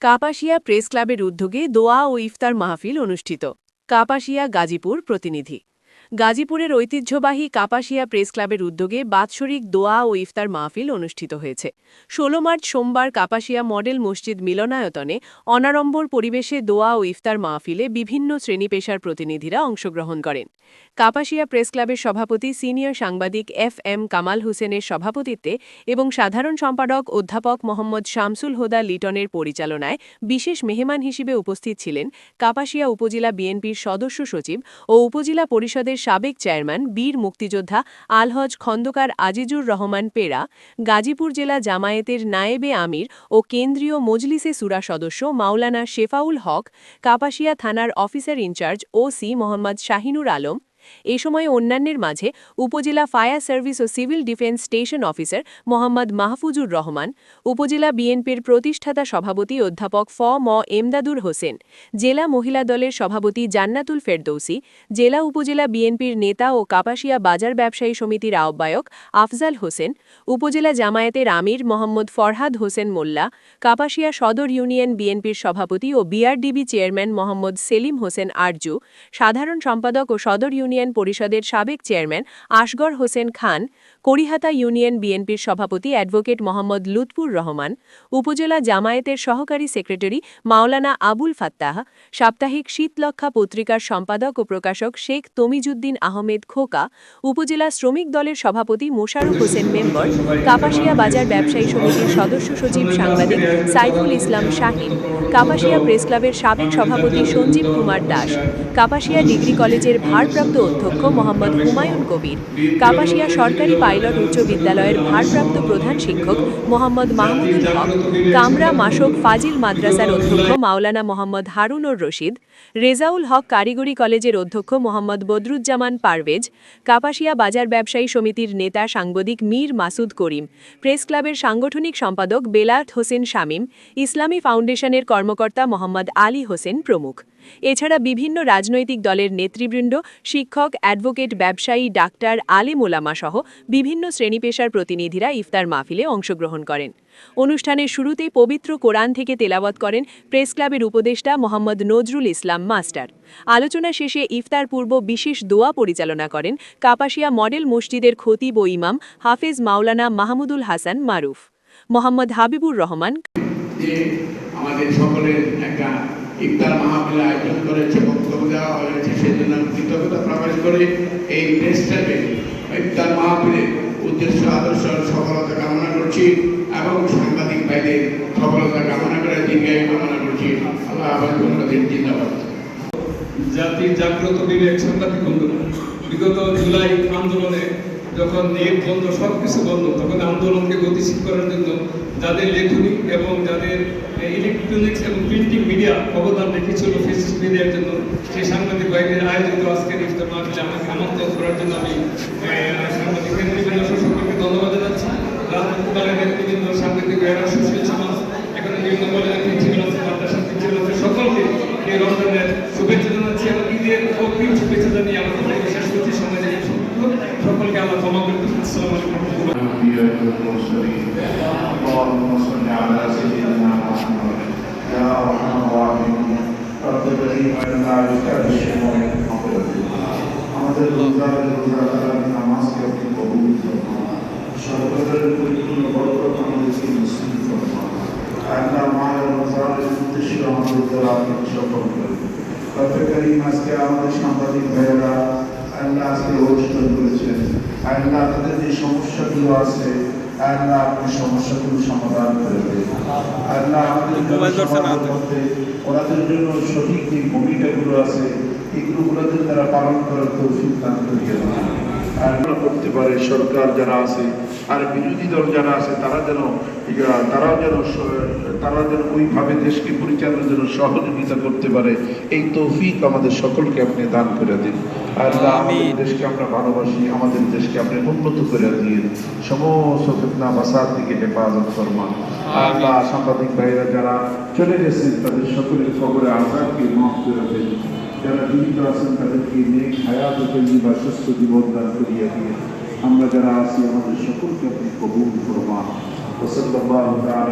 Kapasia press ক্লাবের উদ্যোগে দোয়া ও ইফতার মাহফিল অনুষ্ঠিত। কাপাসিয়া গাজীপুর প্রতিনিধি। গাজীপুরের ঐতিহ্যবাহী কাপাসিয়া প্রেস ক্লাবের উদ্যোগে বাৎসরিক দোয়া ও ইফতার মাহফিল অনুষ্ঠিত হয়েছে। ১৬ মার্চ সোমবার কাপাসিয়া মডেল মসজিদ মিলনায়তনে অনাড়ম্বর পরিবেশে দোয়া ও ইফতার মাহফিলে বিভিন্ন শ্রেণী-পেশার প্রতিনিধিরা অংশগ্রহণ করেন। কাপাসিয়া প্রেস ক্লাবের সভাপতি সিনিয়র সাংবাদিক FM কামাল হোসেনের সভাপতিত্বে এবং সাধারণ সম্পাদক অধ্যাপক মোহাম্মদ শামসুল হুদা লিটনের পরিচালনায় বিশেষ মেহমান হিসেবে উপস্থিত ছিলেন কাপাসিয়া উপজেলা বিএনপির সদস্য সচিব ও উপজেলা পরিষদের সাবেক চেয়ারম্যান বীর মুক্তিযোদ্ধা আলহজ খন্দকার আজিজুর রহমান পেরা, গাজীপুর জেলা জামায়াতের নায়েবে আমির ও কেন্দ্রীয় মজলিসে সুরা সদস্য মাওলানা শেফাউল হক, কাপাসিয়া থানার officer in charge OC Mohammad Shahinur Alam. এ সময় অন্যান্যের মাঝে উপজেলা ফায়ার সার্ভিস ও civil defence station officer Mohammad Mahfuzur Rahman, upazila বিএনপির প্রতিষ্ঠাতা সভাপতি অধ্যাপক ম এমদাদুর হোসেন, জেলা মহিলা দলের সভাপতি জান্নাতুল ফেরদৌসি, জেলা উপজেলা বিএনপির নেতা ও কাপাসিয়া বাজার ব্যবসায়ী সমিতির আহ্বায়ক আফজাল হোসেন, উপজেলা জামায়াতের আমির মোহাম্মদ ফরহাদ হোসেন মোল্লা, কাপাসিয়া সদর ইউনিয়ন বিএনপির সভাপতি ও BRDB চেয়ারম্যান মোহাম্মদ সেলিম হোসেন আরজু, সাধারণ সম্পাদক ও সদর ইউনিয়ন পরিষদের সাবেক চেয়ারম্যান আসগর হোসেন খান, করিহাতা ইউনিয়ন বিএনপির সভাপতি অ্যাডভোকেট মোহাম্মদ লুৎফুর রহমান, উপজেলা জামায়াতের সহকারী সেক্রেটারি মাওলানা আবুল ফাত্তাহ, সাপ্তাহিক শীতলক্ষা পত্রিকার সম্পাদক ও প্রকাশক শেখ তমিজুদ্দিন আহমেদ খোকা, উপজেলা শ্রমিক দলের সভাপতি মোশাররফ হোসেন মেম্বর, কাপাসিয়া বাজার ব্যবসায়ী সমিতির সদস্য সচিব সাংবাদিক সাইফুল ইসলাম শাহিন, কাপাসিয়া প্রেস ক্লাবের সাবেক সভাপতি সঞ্জীব কুমার দাস, কাপাসিয়া ডিগ্রি কলেজের ভারপ্রাপ্ত অধ্যক্ষ মোহাম্মদ হুমায়ুন কবির, কাপাসিয়া সরকারি পাইলট উচ্চ বিদ্যালয়ের ভারপ্রাপ্ত প্রধান শিক্ষক মোহাম্মদ মাহমুদুল হক, কামরা মাসক ফাজিল মাদ্রাসার অধ্যক্ষ মাওলানা মোহাম্মদ হারুনুর রশিদ, রেজাউল হক কারিগরি কলেজের অধ্যক্ষ মোহাম্মদ বদরুজ্জামান পারভেজ, কাপাসিয়া বাজার ব্যবসায়ী সমিতির নেতা সাংবাদিক মীর মাসুদ করিম, প্রেস ক্লাবের সাংগঠনিক সম্পাদক বেলায়েত হোসেন শামীম, ইসলামী ফাউন্ডেশনের কর্মকর্তা মোহাম্মদ আলী হোসেন প্রমুখ। এছাড়া বিভিন্ন রাজনৈতিক দলের নেতৃবৃন্দ, শিক্ষক, অ্যাডভোকেট, ব্যবসায়ী, ডাক্তার, আলেম ওলামা সহ বিভিন্ন শ্রেণী-পেশার প্রতিনিধিরা ইফতার মাহফিলে অংশগ্রহণ করেন। অনুষ্ঠানের শুরুতেই পবিত্র কোরআন থেকে তেলাওয়াত করেন প্রেস ক্লাবের উপদেষ্টা মোহাম্মদ নজরুল ইসলাম মাস্টার। আলোচনা শেষে ইফতার পূর্ব বিশেষ দোয়া পরিচালনা করেন কাপাসিয়া মডেল মসজিদের খতিব ও ইমাম হাফেজ মাওলানা মাহমুদুল হাসান মারুফ। মোহাম্মদ হাবিবুর রহমান আমাদের সকলের একটা ইফতার মাহফিল আয়োজন করেছে, বক্তব্য দেওয়া হয়েছে, সেজন্য কৃতজ্ঞতা প্রকাশ করে এই প্রেস ক্লাবে ইফতার মাহফিলের উদ্দেশ্য আদর্শ সফলতা কামনা করছি এবং সাংবাদিক ভাইদের সফলতা কামনা করে দীর্ঘায়ু কামনা করছি। আল্লাহ আবার তোমাদের জিন্দাবাদ। জাতির জাগ্রত বিবেক সাংবাদিক বন্ধু, বিগত জুলাই আন্দোলনে যখন নেট বন্ধ, সব কিছু বন্ধ, তখন আন্দোলনকে গতিশীল করার জন্য যাদের লেখনী এবং যাদের ইলেকট্রনিক্স এবং প্রিন্টিং মিডিয়া অবদান রেখেছিল ফেসবুক মিডিয়ার জন্য, সেই সাংবাদিক ভাইদের আয়োজিত আজকের ইফতার মাহফিলে আমাকে আমন্ত্রণ করার জন্য আমি সাংবাদিক নেতৃবৃন্দ সকলকে ধন্যবাদ জানাচ্ছি। রাজনৈতিক দলের নেতৃবৃন্দ, সাংবাদিক ভাইয়েরা, সুশীল সমাজ, এখানে বিভিন্ন দলের প্রিন্সিপাল আছে, মাদ্রাসা প্রিন্সিপাল আছে, সকলকে এই রমজানের শুভেচ্ছা জানাচ্ছি এবং ঈদের অগ্রিম শুভেচ্ছা জানিয়ে আমাদের শেষ করছি। সমাজের সকলকে আল্লাহ ক্ষমা করে দিন। আসসালামু আলাইকুম। اللهم صل على سيدنا محمد يا ارحم الراحمين رب الكريم لا يفتح الشموع আমাদের রোজার নামাজকে আপনি কবুল করুন, সর্বদার পরিপূর্ণ বরকত আমাদেরকে নসিব করুন। আল্লাহ মায়ের রোজার উদ্দেশ্য আমাদের দ্বারা আপনি সফল করুন। রব করিম আজকে আমাদের সাংবাদিক ভাইয়েরা আল্লাহ আজকে অনুষ্ঠান করেছেন, আল্লাহ তাদের যে সমস্যাগুলো আছে আল্লাহ আপনি সমস্যাগুলো সমাধান করে দেন। আল্লাহ আমাদের মধ্যে ওনাদের জন্য সঠিক যে ভূমিকাগুলো আছে এগুলোতে তারা পালন করার তৌফিক দান করিয়ে দেন। করতে পারে সরকার যারা আছে আর বিরোধী দল যারা আছে তারাও যেন ওইভাবে দেশকে পরিচালনার জন্য সহযোগিতা করতে পারে, এই তৌফিক আমাদের সকলকে আপনি দান করে দিন। আল্লাহ আমাদের দেশকে আমরা ভালোবাসি, আমাদের দেশকে আপনি উন্নত করে দিয়ে সমস্ত ফিতনা ফাসাদ থেকে হেফাজত ফরমান। আল্লাহ সাংবাদিক ভাইরা যারা চলে গেছেন তাদের সকলের কবরে আযাবকে মাফ করে দেন, যারা জীবিত আছেন তাদেরকে নেক হায়াত ও তৈয়বা সুস্থ জীবন দান করিয়ে দিয়ে আমরা যারা আছি আমাদের সকলকে আপনি কবুল ফরমান। ওয়া সাল্লাল্লাহু তাআলা